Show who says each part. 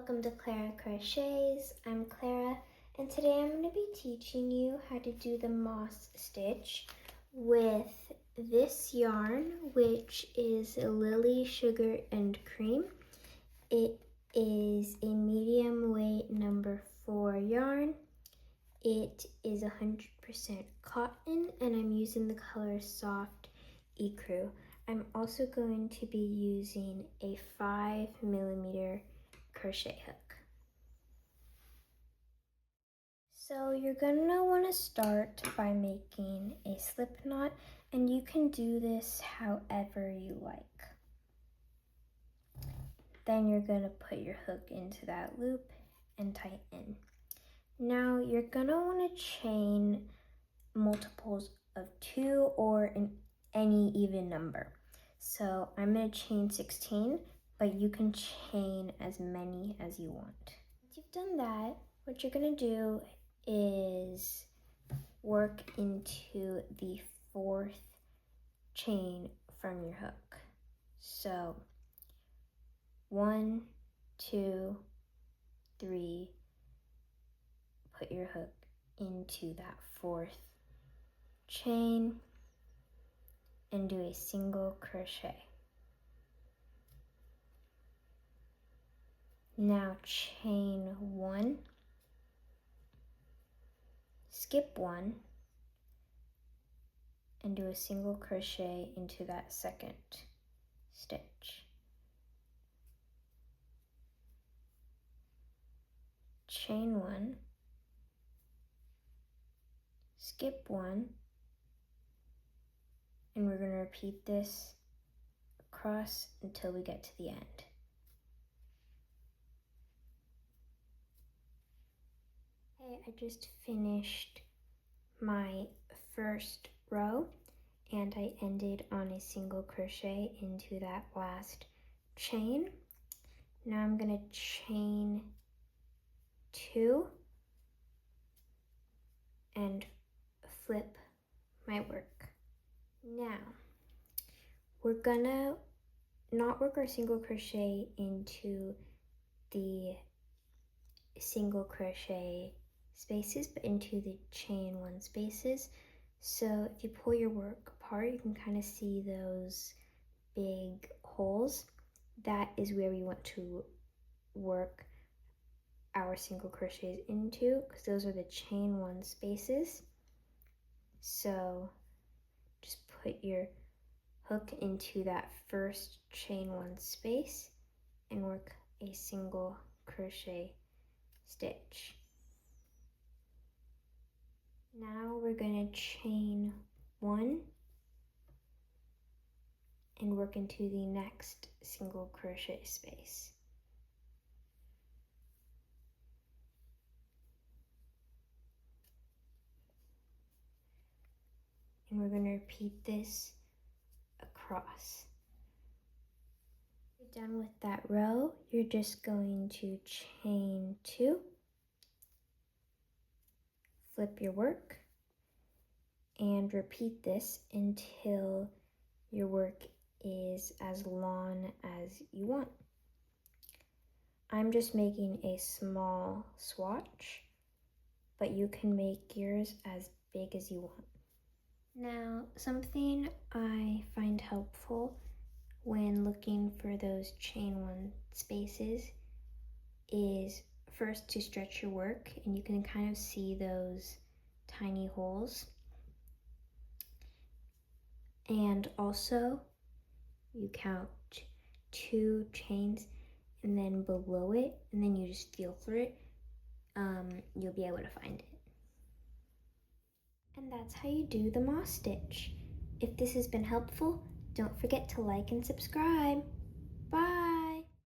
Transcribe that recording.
Speaker 1: Welcome to Clara Crochets. I'm Clara, and today I'm going to be teaching you how to do the moss stitch with this yarn, which is Lily Sugar and Cream. It is a medium weight number 4 yarn. It is 100% cotton, and I'm using the color Soft Ecru. I'm also going to be using a 5mm crochet hook. So you're gonna want to start by making a slip knot, and you can do this however you like. Then you're gonna put your hook into that loop and tighten. Now you're gonna want to chain multiples of 2 or any even number. So I'm gonna chain 16, but you can chain as many as you want. Once you've done that, what you're gonna do is work into the 4th chain from your hook. So 1, 2, 3, put your hook into that 4th chain and do a single crochet. Now chain 1, skip 1, and do a single crochet into that 2nd stitch. Chain 1, skip 1, and we're going to repeat this across until we get to the end. Okay, I just finished my first row and I ended on a single crochet into that last chain. Now I'm going to chain 2 and flip my work. Now we're gonna not work our single crochet into the single crochet spaces, but into the chain 1 spaces. So if you pull your work apart, you can kind of see those big holes. That is where we want to work our single crochets into, because those are the chain 1 spaces. So just put your hook into that first chain 1 space and work a single crochet stitch. Now we're going to chain 1 and work into the next single crochet space. And we're going to repeat this across. You're done with that row, you're just going to chain 2, flip your work, and repeat this until your work is as long as you want. I'm just making a small swatch, but you can make yours as big as you want. Now, something I find helpful when looking for those chain 1 spaces is first to stretch your work, and you can kind of see those tiny holes. And also, you count 2 chains, and then below it, and then you just feel through it, you'll be able to find it. And that's how you do the moss stitch. If this has been helpful, don't forget to like and subscribe.